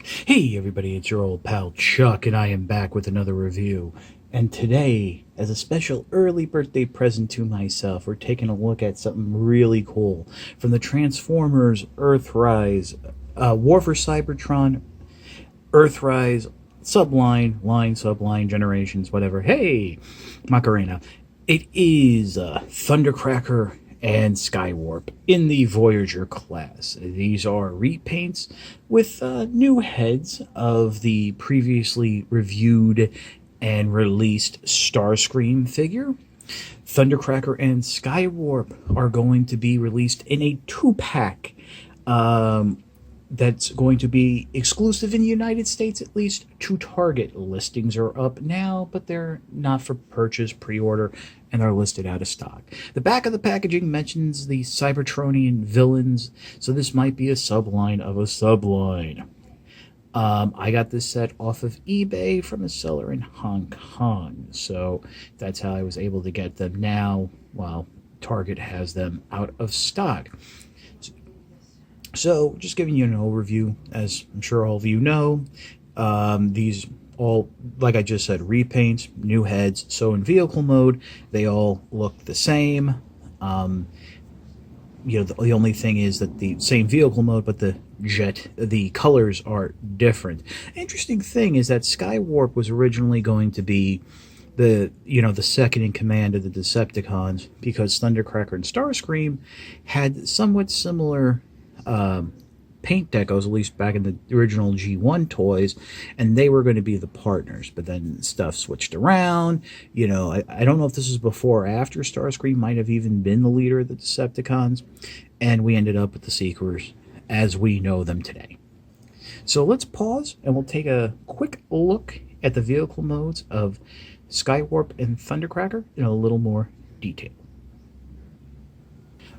Hey everybody, it's your old pal Chuck, and I am back with another review. And today, as a special early birthday present to myself, we're taking a look at something really cool from the Transformers Earthrise, War for Cybertron, Earthrise, Subline, Generations, whatever. Hey, Macarena. It is Thundercracker and Skywarp in the Voyager class. These are repaints with new heads of the previously reviewed and released Starscream figure. Thundercracker and Skywarp are going to be released in a two-pack that's going to be exclusive in the United States, at least to Target. Listings are up now, but they're not for purchase, pre-order, and are listed out of stock. The back of the packaging mentions the Cybertronian villains, so this might be a subline of a subline. I got this set off of eBay from a seller in Hong Kong, so that's how I was able to get them now, while Target has them out of stock. So, just giving you an overview, as I'm sure all of you know, these all, like I just said, repaints, new heads. So in vehicle mode, they all look the same. The only thing is that the same vehicle mode, but the colors are different. Interesting thing is that Skywarp was originally going to be the second in command of the Decepticons, because Thundercracker and Starscream had somewhat similar paint decos, at least back in the original G1 toys, and they were going to be the partners. But then stuff switched around. I don't know if this is before or after Starscream might have even been the leader of the Decepticons, and we ended up with the Seekers as we know them today. So let's pause, and we'll take a quick look at the vehicle modes of Skywarp and Thundercracker in a little more detail.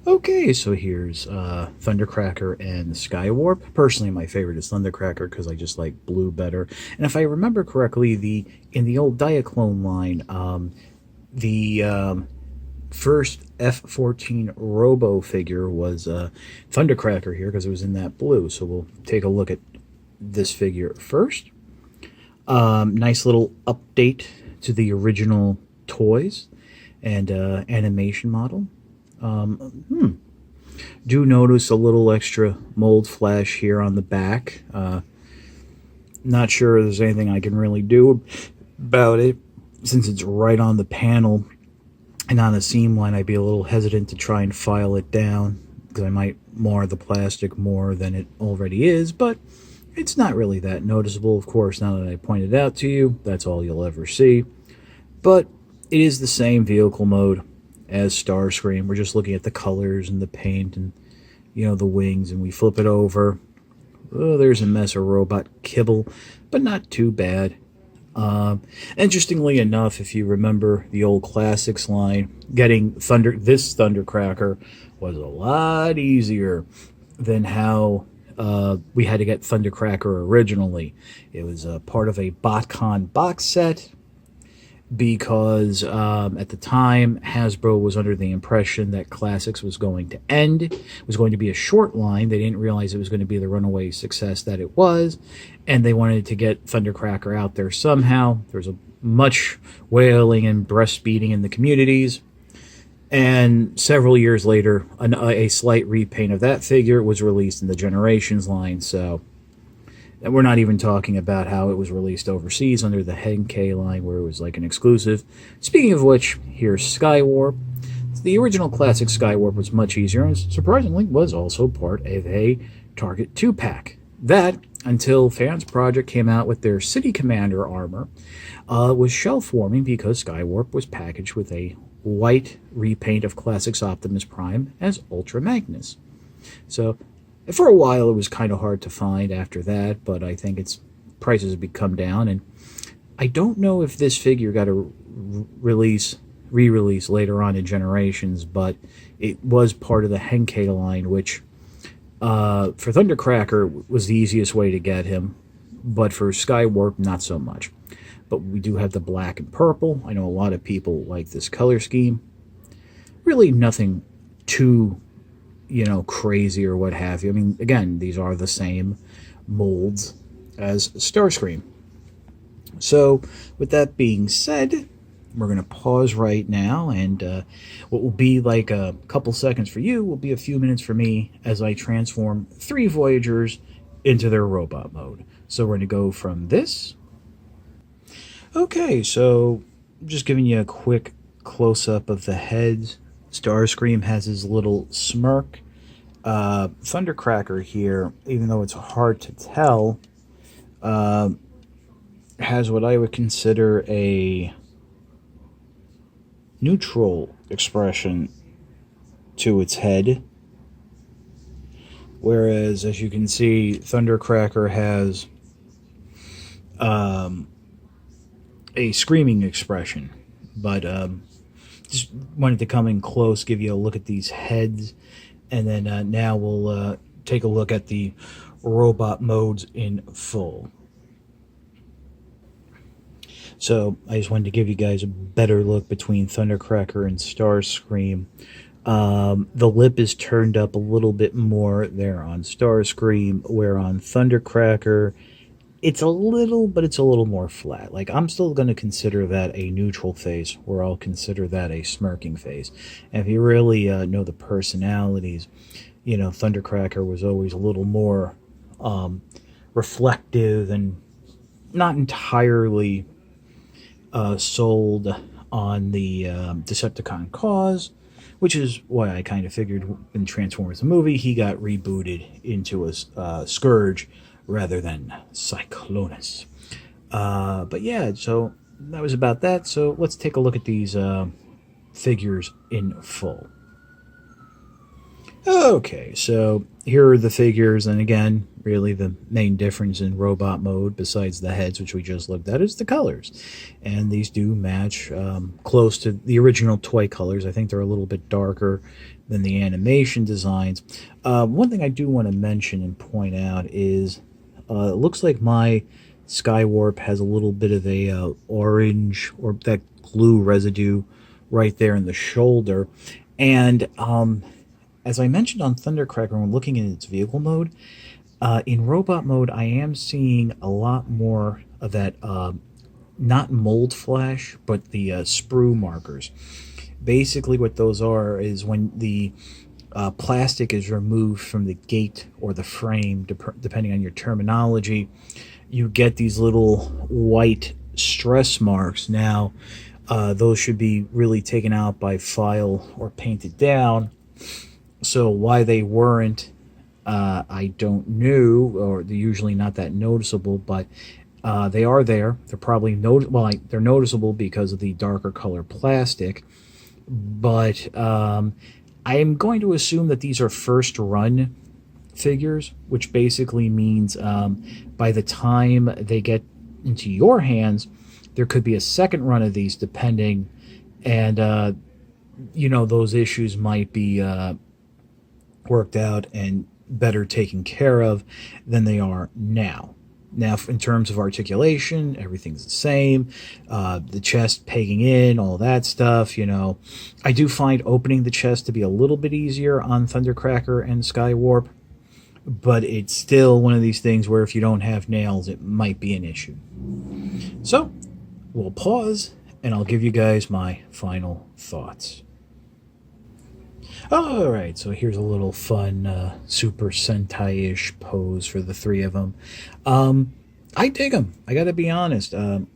Okay, so here's Thundercracker and Skywarp. Personally, my favorite is Thundercracker because I just like blue better. And if I remember correctly, in the old Diaclone line, the first F-14 Robo figure was Thundercracker here because it was in that blue. So we'll take a look at this figure first. Nice little update to the original toys and animation model. Do notice a little extra mold flash here on the back. Not sure there's anything I can really do about it, since it's right on the panel and on the seam line. I'd be a little hesitant to try and file it down because I might mar the plastic more than it already is, but it's not really that noticeable. Of course, now that I pointed it out to you, that's all you'll ever see. But it is the same vehicle mode as Starscream. We're just looking at the colors and the paint and the wings, and we flip it over. Oh, there's a mess of robot kibble, but not too bad. Interestingly enough, if you remember the old classics line, getting this Thundercracker was a lot easier than how we had to get Thundercracker originally. It was part of a BotCon box set, because at the time Hasbro was under the impression that Classics was going to end. It was going to be a short line. They didn't realize it was going to be the runaway success that it was, and they wanted to get Thundercracker out there somehow. There was a much wailing and breastfeeding in the communities, and several years later a slight repaint of that figure was released in the Generations line. So, and we're not even talking about how it was released overseas under the Henkei line, where it was like an exclusive. Speaking of which, here's Skywarp. The original classic Skywarp was much easier, and surprisingly was also part of a Target 2-pack. That, until Fans Project came out with their City Commander armor, was shelf-warming because Skywarp was packaged with a white repaint of Classics Optimus Prime as Ultra Magnus. So, for a while, it was kind of hard to find after that, but I think its prices have come down, and I don't know if this figure got a re-release later on in Generations, but it was part of the Henkei line, which for Thundercracker was the easiest way to get him, but for Skywarp, not so much. But we do have the black and purple. I know a lot of people like this color scheme. Really nothing too crazy or what have you. I mean, again, these are the same molds. as Starscream. So, with that being said, we're going to pause right now, and what will be like a couple seconds for you will be a few minutes for me as I transform 3 Voyagers into their robot mode. So we're going to go from this. Okay, so just giving you a quick close-up of the heads. Starscream has his little smirk. Thundercracker here, even though it's hard to tell, has what I would consider a neutral expression to its head. Whereas, as you can see, Thundercracker has a screaming expression. But just wanted to come in close, give you a look at these heads, and then now we'll take a look at the robot modes in full. So I just wanted to give you guys a better look between Thundercracker and Starscream. The lip is turned up a little bit more there on Starscream, where on Thundercracker, it's a little, but it's a little more flat. Like, I'm still going to consider that a neutral face, or I'll consider that a smirking face. And if you really know the personalities, you know, Thundercracker was always a little more reflective and not entirely sold on the Decepticon cause, which is why I kind of figured in Transformers the movie he got rebooted into a Scourge rather than Cyclonus. But yeah, so that was about that. So let's take a look at these figures in full. Okay, so here are the figures, and again, really the main difference in robot mode, besides the heads, which we just looked at, is the colors. And these do match close to the original toy colors. I think they're a little bit darker than the animation designs. One thing I do want to mention and point out is it looks like my Skywarp has a little bit of a orange, or that glue residue right there in the shoulder. And as I mentioned on Thundercracker, when looking at its vehicle mode, in robot mode, I am seeing a lot more of that, not mold flash, but the sprue markers. Basically what those are is when the plastic is removed from the gate or the frame, depending on your terminology, you get these little white stress marks. Now, those should be really taken out by file or painted down. So why they weren't, I don't know, or they're usually not that noticeable, but they are there. They're probably they're noticeable because of the darker color plastic, but I am going to assume that these are first run figures, which basically means by the time they get into your hands, there could be a second run of these depending, and you know, those issues might be worked out and better taken care of than they are now. Now, in terms of articulation, everything's the same. The chest pegging in, all that stuff, you know. I do find opening the chest to be a little bit easier on Thundercracker and Skywarp, but it's still one of these things where if you don't have nails, it might be an issue. So, we'll pause, and I'll give you guys my final thoughts. Alright, so here's a little fun Super Sentai-ish pose for the 3 of them. I dig them, I gotta be honest. You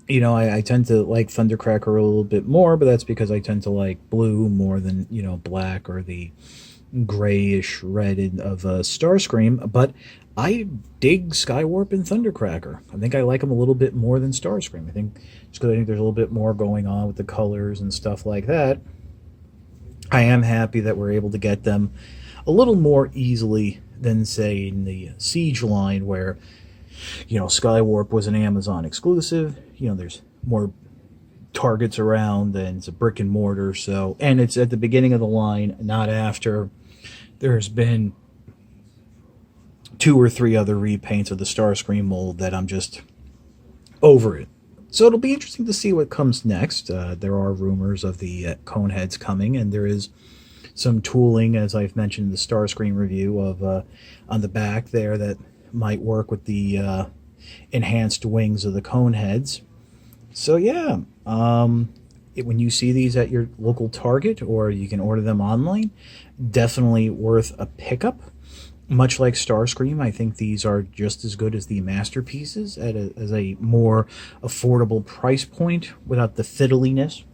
know, I tend to like Thundercracker a little bit more, but that's because I tend to like blue more than, you know, black or the grayish red of Starscream. But I dig Skywarp and Thundercracker. I think I like them a little bit more than Starscream. I think just because I think there's a little bit more going on with the colors and stuff like that. I am happy that we're able to get them a little more easily than, say, in the Siege line, where, you know, Skywarp was an Amazon exclusive. You know, there's more targets around, and it's a brick and mortar. So, and it's at the beginning of the line, not after. There's been 2 or 3 other repaints of the Starscream mold that I'm just over it. So it'll be interesting to see what comes next. There are rumors of the cone heads coming, and there is some tooling, as I've mentioned in the Starscream review, of on the back there that might work with the enhanced wings of the cone heads. So yeah, when you see these at your local Target, or you can order them online, definitely worth a pickup. Much like Starscream, I think these are just as good as the masterpieces at as a more affordable price point without the fiddliness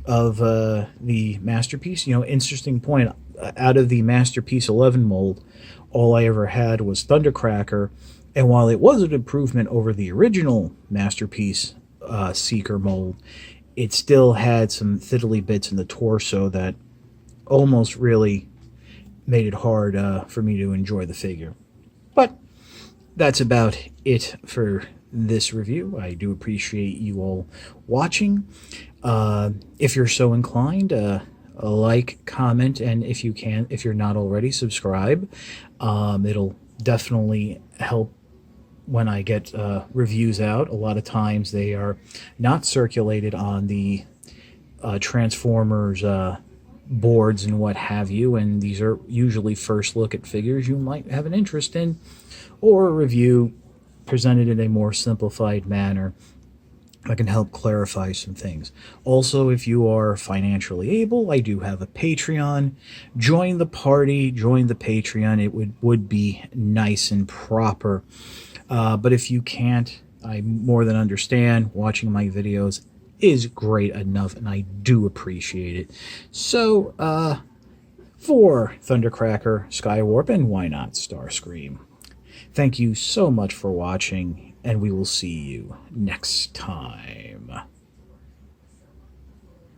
of the masterpiece. You know, interesting point, out of the Masterpiece 11 mold, all I ever had was Thundercracker, and while it was an improvement over the original Masterpiece Seeker mold, it still had some fiddly bits in the torso that almost really made it hard for me to enjoy the figure. But that's about it for this review. I do appreciate you all watching. If you're so inclined, like, comment, and if you can, if you're not already, subscribe. It'll definitely help when I get reviews out. A lot of times they are not circulated on the Transformers boards and what have you, and these are usually first look at figures you might have an interest in, or a review presented in a more simplified manner that can help clarify some things. Also, if you are financially able, I do have a Patreon. Join the party, join the Patreon. It would be nice and proper. But if you can't, I more than understand. Watching my videos is great enough, and I do appreciate it. So, for Thundercracker, Skywarp, and why not Starscream, thank you so much for watching, and we will see you next time.